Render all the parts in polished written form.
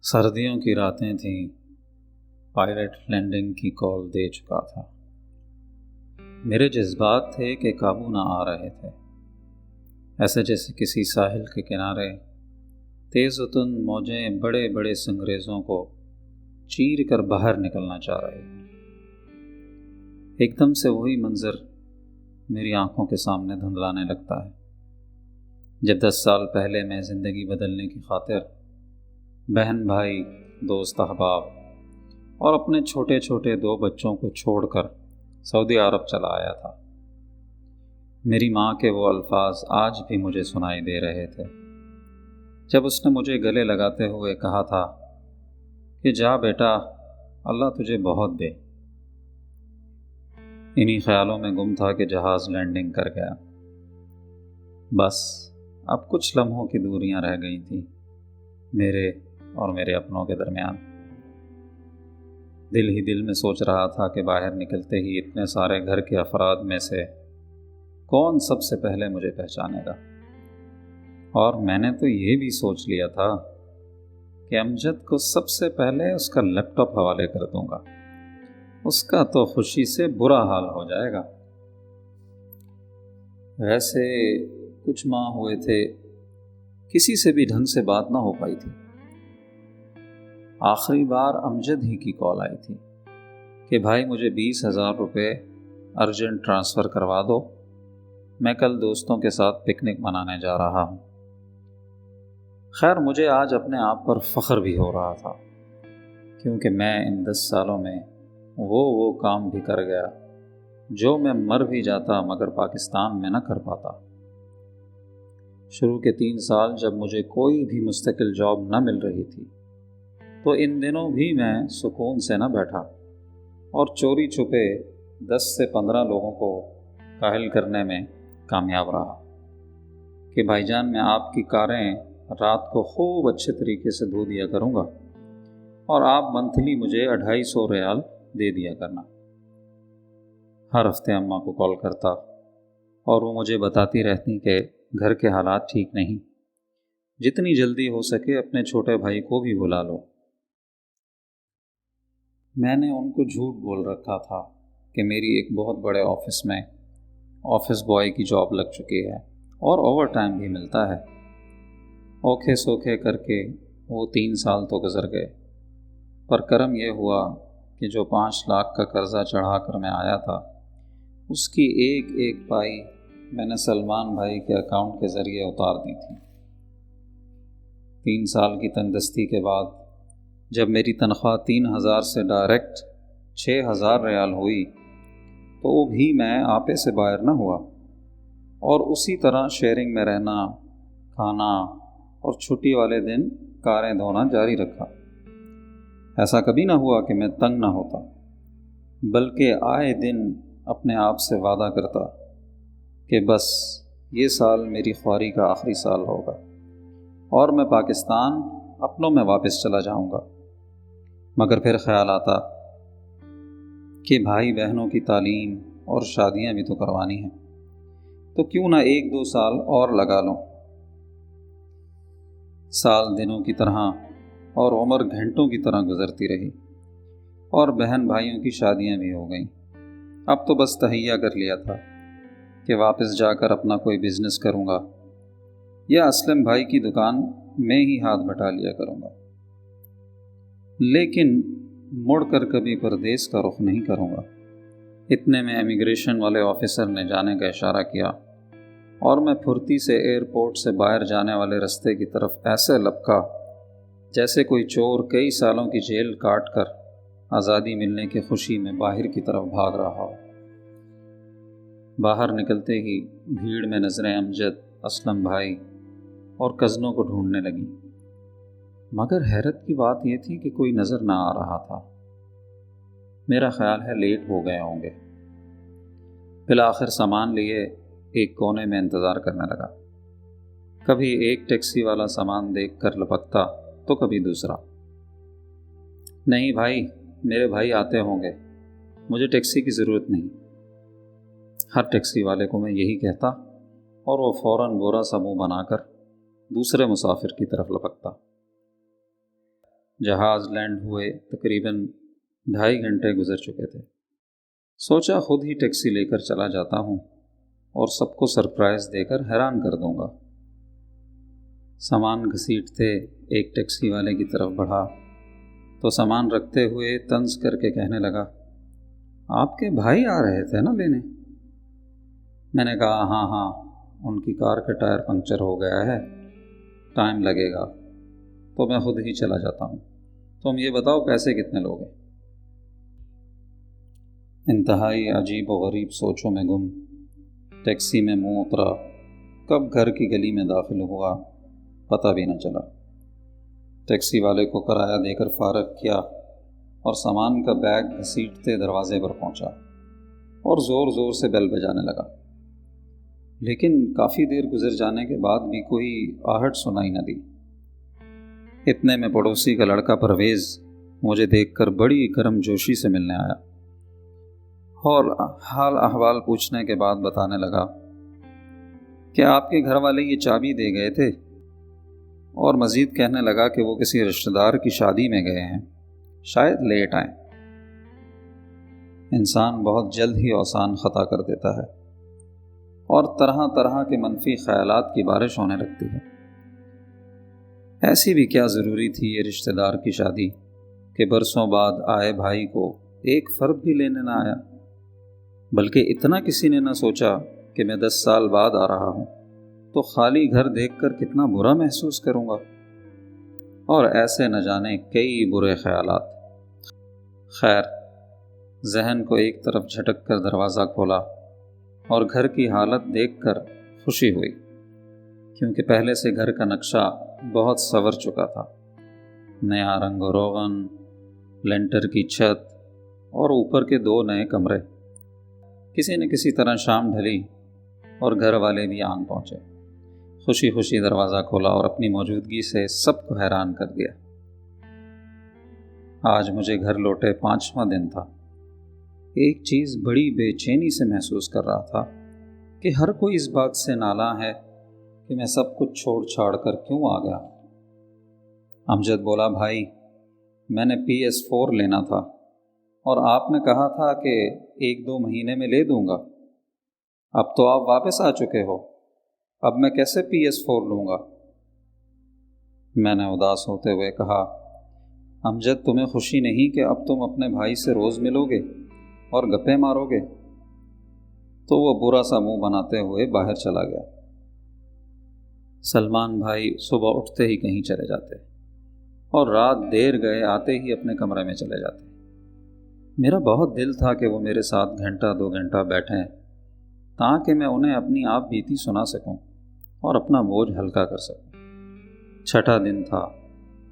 سردیوں کی راتیں تھیں، پائلٹ لینڈنگ کی کال دے چکا تھا۔ میرے جذبات تھے کہ قابو نہ آ رہے تھے، ایسے جیسے کسی ساحل کے کنارے تیز وتن موجیں بڑے بڑے سنگریزوں کو چیر کر باہر نکلنا چاہ رہے ہیں۔ ایک دم سے وہی منظر میری آنکھوں کے سامنے دھندلانے لگتا ہے، جب 10 سال پہلے میں زندگی بدلنے کی خاطر بہن بھائی، دوست احباب اور اپنے چھوٹے چھوٹے 2 بچوں کو چھوڑ کر سعودی عرب چلا آیا تھا۔ میری ماں کے وہ الفاظ آج بھی مجھے سنائی دے رہے تھے، جب اس نے مجھے گلے لگاتے ہوئے کہا تھا کہ جا بیٹا، اللہ تجھے بہت دے۔ انہی خیالوں میں گم تھا کہ جہاز لینڈنگ کر گیا۔ بس اب کچھ لمحوں کی دوریاں رہ گئی تھیں میرے اور میرے اپنوں کے درمیان۔ دل ہی دل میں سوچ رہا تھا کہ باہر نکلتے ہی اتنے سارے گھر کے افراد میں سے کون سب سے پہلے مجھے پہچانے گا۔ اور میں نے تو یہ بھی سوچ لیا تھا کہ امجد کو سب سے پہلے اس کا لیپ ٹاپ حوالے کر دوں گا، اس کا تو خوشی سے برا حال ہو جائے گا۔ ویسے کچھ ماہ ہوئے تھے کسی سے بھی ڈھنگ سے بات نہ ہو پائی تھی۔ آخری بار امجد ہی کی کال آئی تھی کہ بھائی مجھے 20,000 روپے ارجنٹ ٹرانسفر کروا دو، میں کل دوستوں کے ساتھ پکنک منانے جا رہا ہوں۔ خیر مجھے آج اپنے آپ پر فخر بھی ہو رہا تھا، کیونکہ میں ان 10 سالوں میں وہ کام بھی کر گیا جو میں مر بھی جاتا مگر پاکستان میں نہ کر پاتا۔ شروع کے 3 سال جب مجھے کوئی بھی مستقل جاب نہ مل رہی تھی تو ان دنوں بھی میں سکون سے نہ بیٹھا اور چوری چھپے 10 سے 15 لوگوں کو کاہل کرنے میں کامیاب رہا کہ بھائی جان میں آپ کی کاریں رات کو خوب اچھے طریقے سے دھو دیا کروں گا اور آپ منتھلی مجھے 250 ریال دے دیا کرنا۔ ہر ہفتے اماں کو کال کرتا اور وہ مجھے بتاتی رہتی کہ گھر کے حالات ٹھیک نہیں، جتنی جلدی ہو سکے اپنے چھوٹے بھائی کو بھی بلا لو۔ میں نے ان کو جھوٹ بول رکھا تھا کہ میری ایک بہت بڑے آفس میں آفس بوائے کی جاب لگ چکی ہے اور اوور ٹائم بھی ملتا ہے۔ اوکھے سوکھے کر کے وہ 3 سال تو گزر گئے، پر کرم یہ ہوا کہ جو 5 لاکھ کا قرضہ چڑھا کر میں آیا تھا اس کی ایک ایک پائی میں نے سلمان بھائی کے اکاؤنٹ کے ذریعے اتار دی تھی۔ 3 سال کی تنگدستی کے بعد جب میری تنخواہ 3,000 سے ڈائریکٹ 6,000 ریال ہوئی تو وہ بھی میں آپے سے باہر نہ ہوا اور اسی طرح شیئرنگ میں رہنا، کھانا اور چھٹی والے دن کاریں دھونا جاری رکھا۔ ایسا کبھی نہ ہوا کہ میں تنگ نہ ہوتا، بلکہ آئے دن اپنے آپ سے وعدہ کرتا کہ بس یہ سال میری خواری کا آخری سال ہوگا اور میں پاکستان اپنوں میں واپس چلا جاؤں گا۔ مگر پھر خیال آتا کہ بھائی بہنوں کی تعلیم اور شادیاں بھی تو کروانی ہیں، تو کیوں نہ 1-2 سال اور لگا لوں۔ سال دنوں کی طرح اور عمر گھنٹوں کی طرح گزرتی رہی اور بہن بھائیوں کی شادیاں بھی ہو گئیں۔ اب تو بس تہیہ کر لیا تھا کہ واپس جا کر اپنا کوئی بزنس کروں گا یا اسلم بھائی کی دکان میں ہی ہاتھ بٹا لیا کروں گا، لیکن مڑ کر کبھی پردیس کا رخ نہیں کروں گا۔ اتنے میں امیگریشن والے آفیسر نے جانے کا اشارہ کیا اور میں پھرتی سے ایئرپورٹ سے باہر جانے والے رستے کی طرف ایسے لپکا جیسے کوئی چور کئی سالوں کی جیل کاٹ کر آزادی ملنے کی خوشی میں باہر کی طرف بھاگ رہا ہو۔ باہر نکلتے ہی بھیڑ میں نظریں امجد، اسلم بھائی اور کزنوں کو ڈھونڈنے لگیں، مگر حیرت کی بات یہ تھی کہ کوئی نظر نہ آ رہا تھا۔ میرا خیال ہے لیٹ ہو گئے ہوں گے۔ بالآخر سامان لیے ایک کونے میں انتظار کرنے لگا، کبھی ایک ٹیکسی والا سامان دیکھ کر لپکتا تو کبھی دوسرا۔ نہیں بھائی، میرے بھائی آتے ہوں گے، مجھے ٹیکسی کی ضرورت نہیں۔ ہر ٹیکسی والے کو میں یہی کہتا اور وہ فوراً برا سا منہ بنا کر دوسرے مسافر کی طرف لپکتا۔ جہاز لینڈ ہوئے تقریباً 2.5 گھنٹے گزر چکے تھے۔ سوچا خود ہی ٹیکسی لے کر چلا جاتا ہوں اور سب کو سرپرائز دے کر حیران کر دوں گا۔ سامان گھسیٹتے ایک ٹیکسی والے کی طرف بڑھا تو سامان رکھتے ہوئے طنز کر کے کہنے لگا، آپ کے بھائی آ رہے تھے نا لینے؟ میں نے کہا ہاں، ان کی کار کا ٹائر پنکچر ہو گیا ہے، ٹائم لگے گا تو میں خود ہی چلا جاتا ہوں، تم یہ بتاؤ پیسے کتنے لوگے؟ انتہائی عجیب و غریب سوچوں میں گم ٹیکسی میں منہ اترا، کب گھر کی گلی میں داخل ہوا پتہ بھی نہ چلا۔ ٹیکسی والے کو کرایہ دے کر فارغ کیا اور سامان کا بیگ گھسیٹتے دروازے پر پہنچا اور زور زور سے بیل بجانے لگا، لیکن کافی دیر گزر جانے کے بعد بھی کوئی آہٹ سنائی نہ دی۔ اتنے میں پڑوسی کا لڑکا پرویز مجھے دیکھ کر بڑی گرم جوشی سے ملنے آیا اور حال احوال پوچھنے کے بعد بتانے لگا کہ آپ کے گھر والے یہ چابی دے گئے تھے، اور مزید کہنے لگا کہ وہ کسی رشتہ دار کی شادی میں گئے ہیں، شاید لیٹ آئیں۔ انسان بہت جلد ہی اوسان خطا کر دیتا ہے اور طرح طرح کے منفی خیالات کی بارش ہونے لگتی ہے۔ ایسی بھی کیا ضروری تھی یہ رشتہ دار کی شادی کہ برسوں بعد آئے بھائی کو ایک فرد بھی لینے نہ آیا، بلکہ اتنا کسی نے نہ سوچا کہ میں 10 سال بعد آ رہا ہوں تو خالی گھر دیکھ کر کتنا برا محسوس کروں گا، اور ایسے نہ جانے کئی برے خیالات۔ خیر، ذہن کو ایک طرف جھٹک کر دروازہ کھولا اور گھر کی حالت دیکھ کر خوشی ہوئی، کیونکہ پہلے سے گھر کا نقشہ بہت سنور چکا تھا۔ نیا رنگ و روغن، لینٹر کی چھت اور اوپر کے 2 نئے کمرے۔ کسی نہ کسی طرح شام ڈھلی اور گھر والے بھی آن پہنچے۔ خوشی خوشی دروازہ کھولا اور اپنی موجودگی سے سب کو حیران کر دیا۔ آج مجھے گھر لوٹے 5واں دن تھا۔ ایک چیز بڑی بے چینی سے محسوس کر رہا تھا کہ ہر کوئی اس بات سے نالاں ہے کہ میں سب کچھ چھوڑ چھاڑ کر کیوں آ گیا۔ امجد بولا، بھائی میں نے PS4 لینا تھا اور آپ نے کہا تھا کہ 1-2 مہینے میں لے دوں گا، اب تو آپ واپس آ چکے ہو، اب میں کیسے PS4 لوں گا؟ میں نے اداس ہوتے ہوئے کہا، امجد تمہیں خوشی نہیں کہ اب تم اپنے بھائی سے روز ملو گے اور گپیں مارو گے؟ تو وہ برا سا منہ بناتے ہوئے باہر چلا گیا۔ سلمان بھائی صبح اٹھتے ہی کہیں چلے جاتے اور رات دیر گئے آتے ہی اپنے کمرے میں چلے جاتے۔ میرا بہت دل تھا کہ وہ میرے ساتھ 1-2 گھنٹہ بیٹھیں تاکہ میں انہیں اپنی آپ بیتی سنا سکوں اور اپنا بوجھ ہلکا کر سکوں۔ 6واں دن تھا۔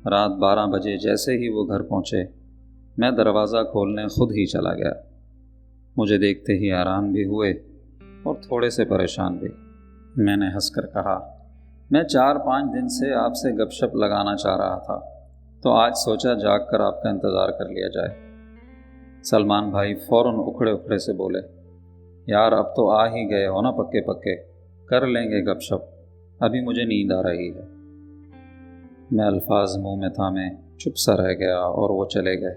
رات 12 بجے جیسے ہی وہ گھر پہنچے، میں دروازہ کھولنے خود ہی چلا گیا۔ مجھے دیکھتے ہی حیران بھی ہوئے اور تھوڑے سے پریشان بھی۔ میں نے ہنس کر کہا، میں 4-5 دن سے آپ سے گپ شپ لگانا چاہ رہا تھا، تو آج سوچا جاگ کر آپ کا انتظار کر لیا جائے۔ سلمان بھائی فوراً اکھڑے اکھڑے سے بولے، یار اب تو آ ہی گئے ہو نا پکے پکے، کر لیں گے گپ شپ، ابھی مجھے نیند آ رہی ہے۔ میں الفاظ منہ میں تھامے چپ سا رہ گیا اور وہ چلے گئے۔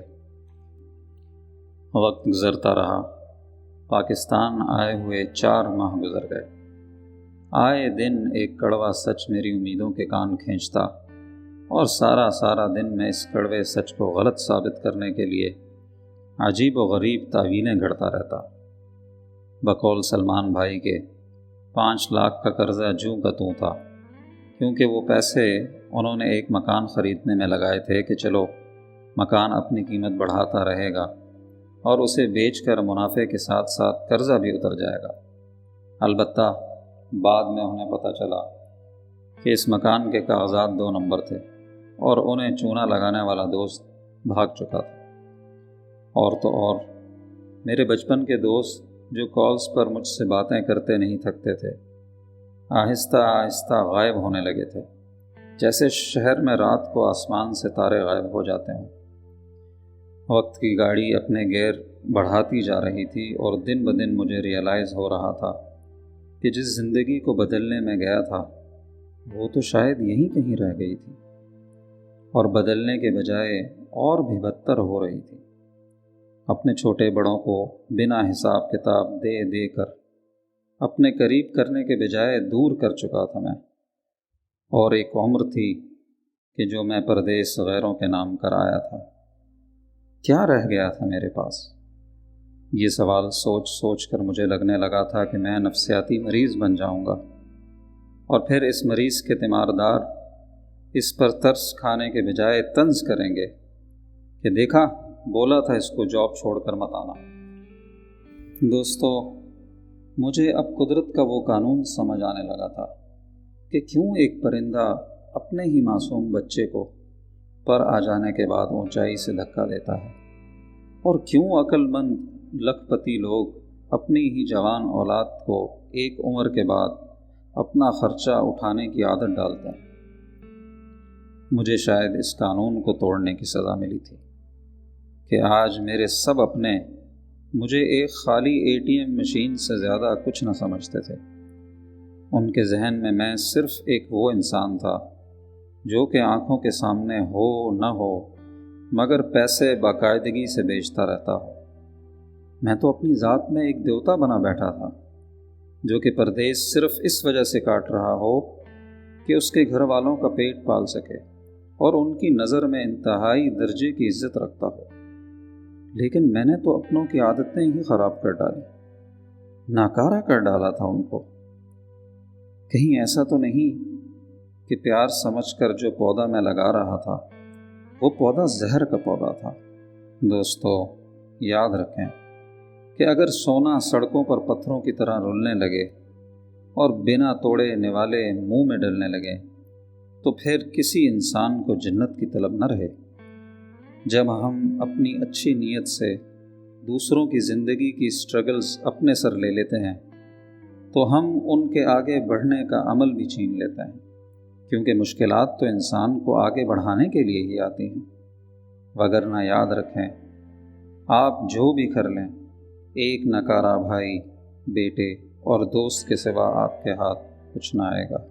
وقت گزرتا رہا۔ پاکستان آئے ہوئے 4 ماہ گزر گئے۔ آئے دن ایک کڑوا سچ میری امیدوں کے کان کھینچتا اور سارا دن میں اس کڑوے سچ کو غلط ثابت کرنے کے لیے عجیب و غریب تعویلیں گھڑتا رہتا۔ بقول سلمان بھائی کے 5 لاکھ کا قرضہ جوں کا توں تھا، کیونکہ وہ پیسے انہوں نے ایک مکان خریدنے میں لگائے تھے کہ چلو مکان اپنی قیمت بڑھاتا رہے گا اور اسے بیچ کر منافع کے ساتھ ساتھ قرضہ بھی اتر جائے گا۔ البتہ بعد میں انہیں پتہ چلا کہ اس مکان کے کاغذات 2 نمبر تھے اور انہیں چونا لگانے والا دوست بھاگ چکا تھا۔ اور تو اور میرے بچپن کے دوست جو کالز پر مجھ سے باتیں کرتے نہیں تھکتے تھے، آہستہ آہستہ غائب ہونے لگے تھے، جیسے شہر میں رات کو آسمان سے تارے غائب ہو جاتے ہوں۔ وقت کی گاڑی اپنے گیئر بڑھاتی جا رہی تھی اور دن بدن مجھے ریئلائز ہو رہا تھا کہ جس زندگی کو بدلنے میں گیا تھا وہ تو شاید یہیں کہیں رہ گئی تھی۔ اور بدلنے کے بجائے اور بھی بدتر ہو رہی تھی۔ اپنے چھوٹے بڑوں کو بنا حساب کتاب دے دے کر اپنے قریب کرنے کے بجائے دور کر چکا تھا میں، اور ایک عمر تھی کہ جو میں پردیس غیروں کے نام کر آیا تھا۔ کیا رہ گیا تھا میرے پاس؟ یہ سوال سوچ سوچ کر مجھے لگنے لگا تھا کہ میں نفسیاتی مریض بن جاؤں گا، اور پھر اس مریض کے تیماردار اس پر ترس کھانے کے بجائے طنز کریں گے کہ دیکھا، بولا تھا اس کو جاب چھوڑ کر مت آنا۔ دوستو، مجھے اب قدرت کا وہ قانون سمجھ آنے لگا تھا کہ کیوں ایک پرندہ اپنے ہی معصوم بچے کو پر آ جانے کے بعد اونچائی سے دھکا دیتا ہے، اور کیوں عقل مند لکھ پتی لوگ اپنی ہی جوان اولاد کو ایک عمر کے بعد اپنا خرچہ اٹھانے کی عادت ڈالتے ہیں۔ مجھے شاید اس قانون کو توڑنے کی سزا ملی تھی کہ آج میرے سب اپنے مجھے ایک خالی ATM مشین سے زیادہ کچھ نہ سمجھتے تھے۔ ان کے ذہن میں میں صرف ایک وہ انسان تھا جو کہ آنکھوں کے سامنے ہو نہ ہو مگر پیسے باقاعدگی سے بیچتا رہتا ہو۔ میں تو اپنی ذات میں ایک دیوتا بنا بیٹھا تھا جو کہ پردیس صرف اس وجہ سے کاٹ رہا ہو کہ اس کے گھر والوں کا پیٹ پال سکے اور ان کی نظر میں انتہائی درجے کی عزت رکھتا ہو۔ لیکن میں نے تو اپنوں کی عادتیں ہی خراب کر ڈالی، ناکارہ کر ڈالا تھا ان کو۔ کہیں ایسا تو نہیں کہ پیار سمجھ کر جو پودا میں لگا رہا تھا وہ پودا زہر کا پودا تھا؟ دوستو، یاد رکھیں کہ اگر سونا سڑکوں پر پتھروں کی طرح رلنے لگے اور بنا توڑے نوالے منہ میں ڈلنے لگے تو پھر کسی انسان کو جنت کی طلب نہ رہے۔ جب ہم اپنی اچھی نیت سے دوسروں کی زندگی کی سٹرگلز اپنے سر لے لیتے ہیں تو ہم ان کے آگے بڑھنے کا عمل بھی چھین لیتے ہیں، کیونکہ مشکلات تو انسان کو آگے بڑھانے کے لیے ہی آتی ہیں۔ وگرنہ یاد رکھیں، آپ جو بھی کر لیں، ایک ناکارہ بھائی، بیٹے اور دوست کے سوا آپ کے ہاتھ کچھ نہ آئے گا۔